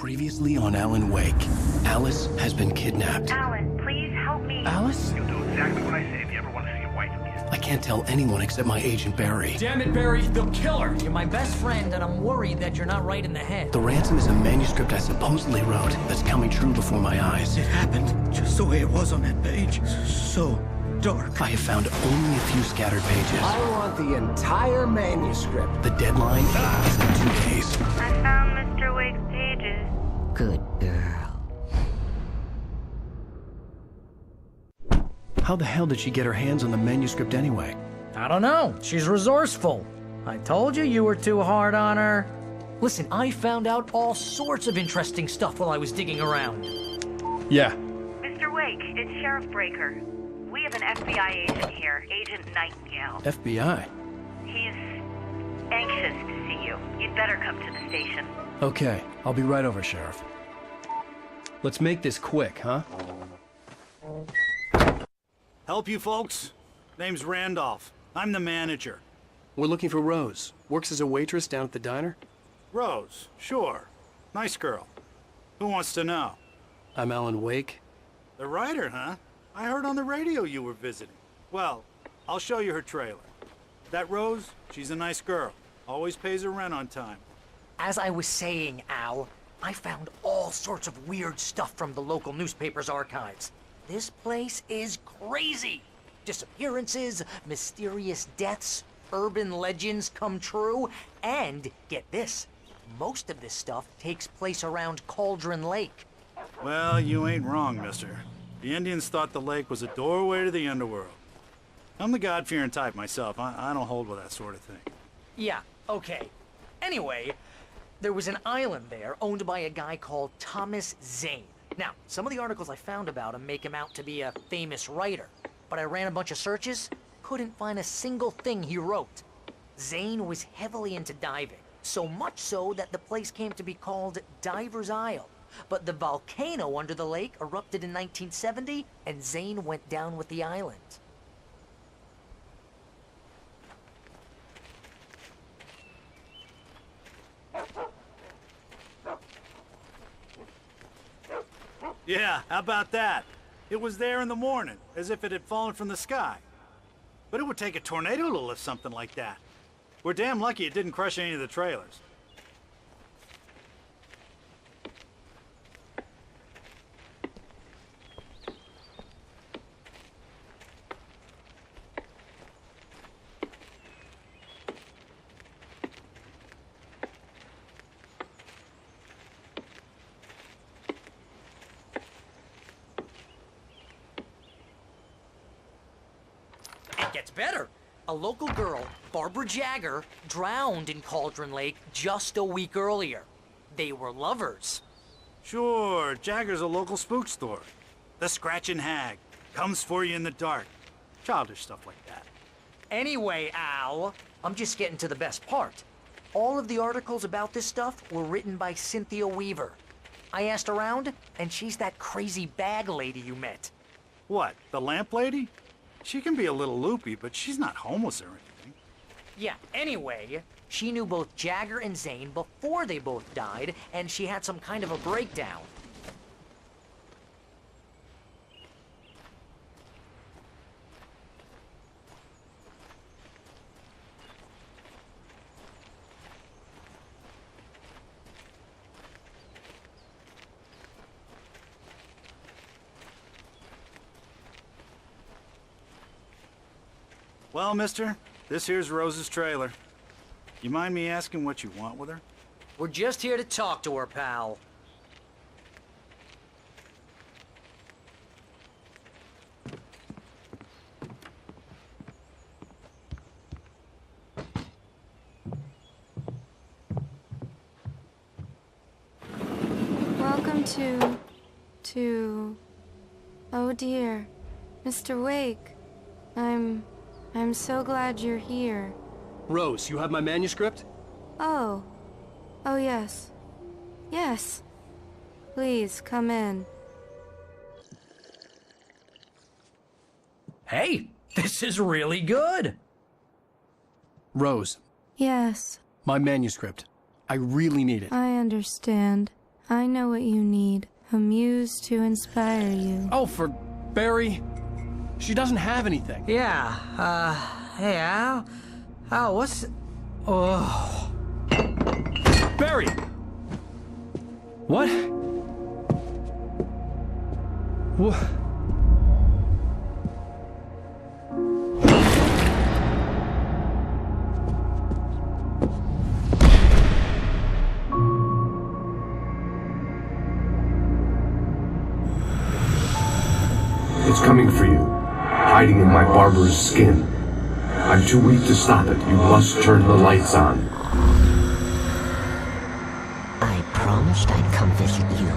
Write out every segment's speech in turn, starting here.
Previously on Alan Wake, Alice has been kidnapped. Alan, please help me. Alice? You'll do exactly what I say if you ever want to see your wife again. I can't tell anyone except my agent Barry. Damn it, Barry, they'll kill her! You're my best friend, and I'm worried that you're not right in the head. The ransom is a manuscript I supposedly wrote that's coming true before my eyes. It happened just the way it was on that page. So dark. I have found only a few scattered pages. I want the entire manuscript. The deadline is in 2 days. I found Mr. Wake's pages. Good girl. How the hell did she get her hands on the manuscript anyway? I don't know. She's resourceful. I told you were too hard on her. Listen, I found out all sorts of interesting stuff while I was digging around. Yeah. Mr. Wake, it's Sheriff Breaker. We have an FBI agent here, Agent Nightingale. FBI? He's anxious to see you. You'd better come to the station. Okay, I'll be right over, Sheriff. Let's make this quick, huh? Help you folks? Name's Randolph. I'm the manager. We're looking for Rose. Works as a waitress down at the diner. Rose, sure. Nice girl. Who wants to know? I'm Alan Wake. The writer, huh? I heard on the radio you were visiting. Well, I'll show you her trailer. That Rose, she's a nice girl. Always pays her rent on time. As I was saying, Al, I found all sorts of weird stuff from the local newspaper's archives. This place is crazy. Disappearances, mysterious deaths, urban legends come true, and get this, most of this stuff takes place around Cauldron Lake. Well, you ain't wrong, mister. The Indians thought the lake was a doorway to the underworld. I'm the God-fearing type myself. I don't hold with that sort of thing. Yeah, okay. Anyway, there was an island there owned by a guy called Thomas Zane. Now, some of the articles I found about him make him out to be a famous writer, but I ran a bunch of searches, couldn't find a single thing he wrote. Zane was heavily into diving, so much so that the place came to be called Diver's Isle. But the volcano under the lake erupted in 1970, and Zane went down with the island. Yeah, how about that? It was there in the morning, as if it had fallen from the sky. But it would take a tornado to lift something like that. We're damn lucky it didn't crush any of the trailers. It gets better. A local girl, Barbara Jagger, drowned in Cauldron Lake just a week earlier. They were lovers. Sure, Jagger's a local spook store. The Scratching Hag. Comes for you in the dark. Childish stuff like that. Anyway, Al, I'm just getting to the best part. All of the articles about this stuff were written by Cynthia Weaver. I asked around, and she's that crazy bag lady you met. What, the lamp lady? She can be a little loopy, but she's not homeless or anything. Yeah, anyway, she knew both Jagger and Zane before they both died, and she had some kind of a breakdown. Well, mister, this here's Rose's trailer. You mind me asking what you want with her? We're just here to talk to her, pal. Welcome to... Oh dear, Mr. Wake. I'm so glad you're here. Rose, you have my manuscript? Oh. Oh, yes. Yes. Please, come in. Hey, this is really good. Rose, Yes, my manuscript. I really need it. I understand. I know what you need. A muse to inspire you. Oh, for Barry? She doesn't have anything. Yeah, hey, Al, what's... Oh... Barry! What? What? It's coming for you, hiding in my barber's skin. I'm too weak to stop it. You must turn the lights on. I promised I'd come visit you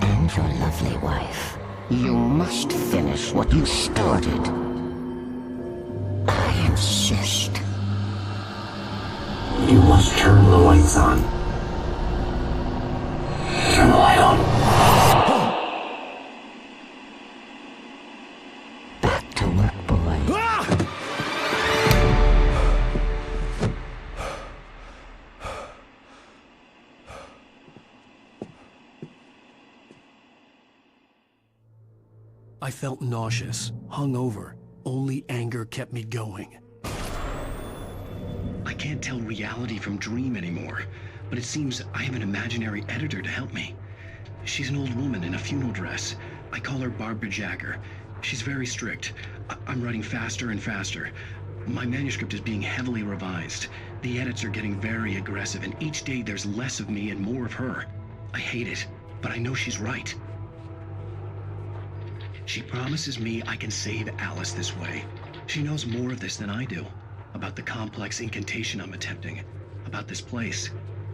and your lovely wife. You must finish what you started. I insist. You must turn the lights on. Turn the light on. Back to work, boy. I felt nauseous, hungover. Only anger kept me going. I can't tell reality from dream anymore, but it seems I have an imaginary editor to help me. She's an old woman in a funeral dress. I call her Barbara Jagger. She's very strict. I'm writing faster and faster. My manuscript is being heavily revised. The edits are getting very aggressive, and each day there's less of me and more of her. I hate it, but I know she's right. She promises me I can save Alice this way. She knows more of this than I do. About the complex incantation I'm attempting. About this place.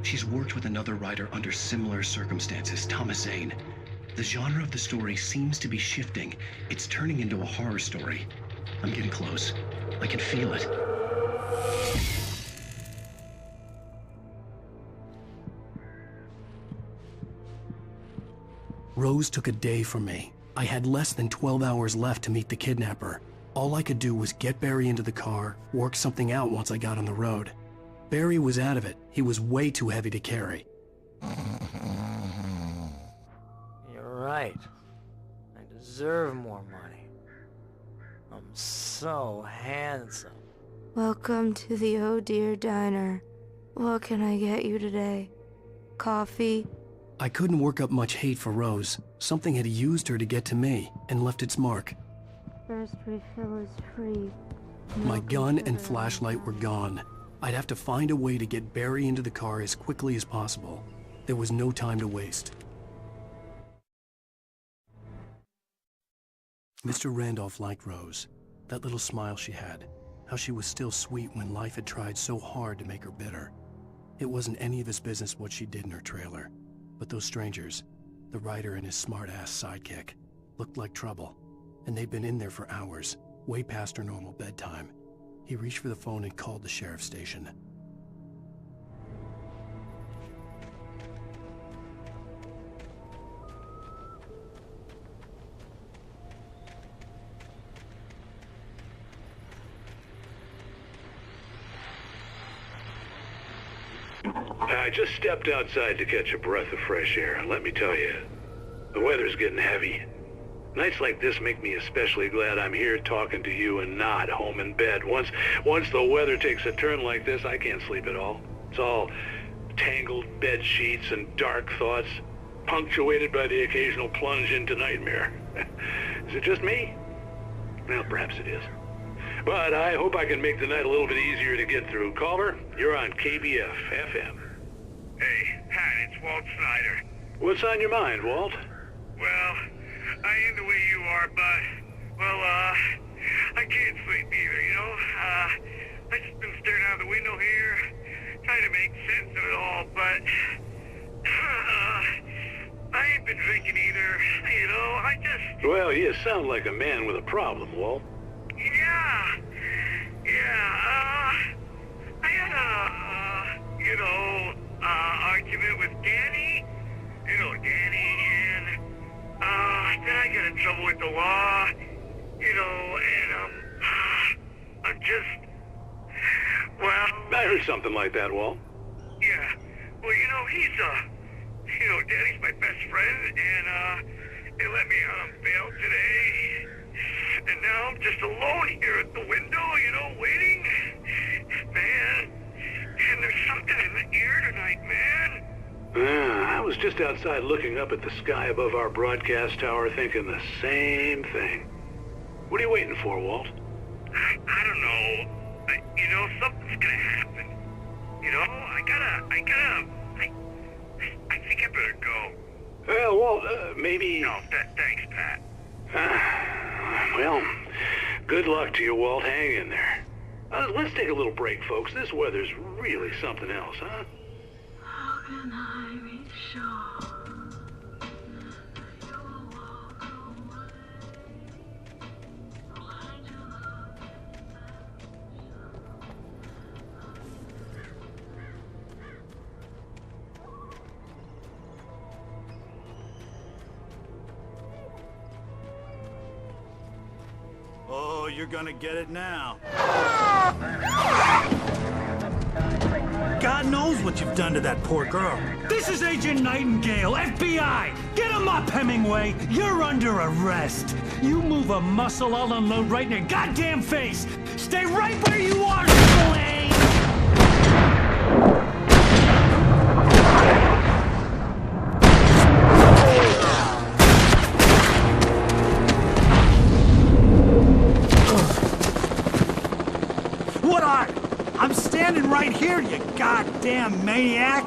She's worked with another writer under similar circumstances, Thomas Zane. The genre of the story seems to be shifting. It's turning into a horror story. I'm getting close. I can feel it. Rose took a day from me. I had less than 12 hours left to meet the kidnapper. All I could do was get Barry into the car, work something out once I got on the road. Barry was out of it. He was way too heavy to carry. You're right. I deserve more money. I'm so handsome. Welcome to the Oh Dear Diner. What can I get you today? Coffee? I couldn't work up much hate for Rose. Something had used her to get to me and left its mark. First refill is free. My gun and flashlight were gone. I'd have to find a way to get Barry into the car as quickly as possible. There was no time to waste. Mr. Randolph liked Rose. That little smile she had. How she was still sweet when life had tried so hard to make her bitter. It wasn't any of his business what she did in her trailer. But those strangers, the writer and his smart-ass sidekick, looked like trouble. And they'd been in there for hours, way past her normal bedtime. He reached for the phone and called the sheriff's station. I just stepped outside to catch a breath of fresh air. Let me tell you, the weather's getting heavy. Nights like this make me especially glad I'm here talking to you and not home in bed. Once the weather takes a turn like this, I can't sleep at all. It's all tangled bed sheets and dark thoughts, punctuated by the occasional plunge into nightmare. Is it just me? Well, perhaps it is. But I hope I can make the night a little bit easier to get through. Caller, you're on KBF FM. Hey, Pat, it's Walt Snyder. What's on your mind, Walt? Well, I am the way you are, but, well, I can't sleep either, you know? I just been staring out the window here, trying to make sense of it all, but, I ain't been drinking either, you know? I just... Well, you sound like a man with a problem, Walt. Yeah, I had argument with Danny, and, then I got in trouble with the law, and, I'm just, well... I heard something like that, Walt. Yeah, well, he's You know, Daddy's my best friend, and, they let me out on bail today. And now I'm just alone here at the window, you know, waiting. Man, and there's something in the air tonight, man. I was just outside looking up at the sky above our broadcast tower thinking the same thing. What are you waiting for, Walt? I don't know. You know, something's gonna happen. You know, I think I better go. Well, Walt, maybe... No, thanks, Pat. Well, good luck to you, Walt. Hang in there. Let's take a little break, folks. This weather's really something else, huh? How can I be sure you'll walk away? Why do Oh, you're gonna get it now. God knows what you've done to that poor girl. This is Agent Nightingale, FBI! Get him up, Hemingway! You're under arrest! You move a muscle, I'll unload right in your goddamn face! Stay right where you are, Spillane! What are? I'm standing right here, you goddamn maniac!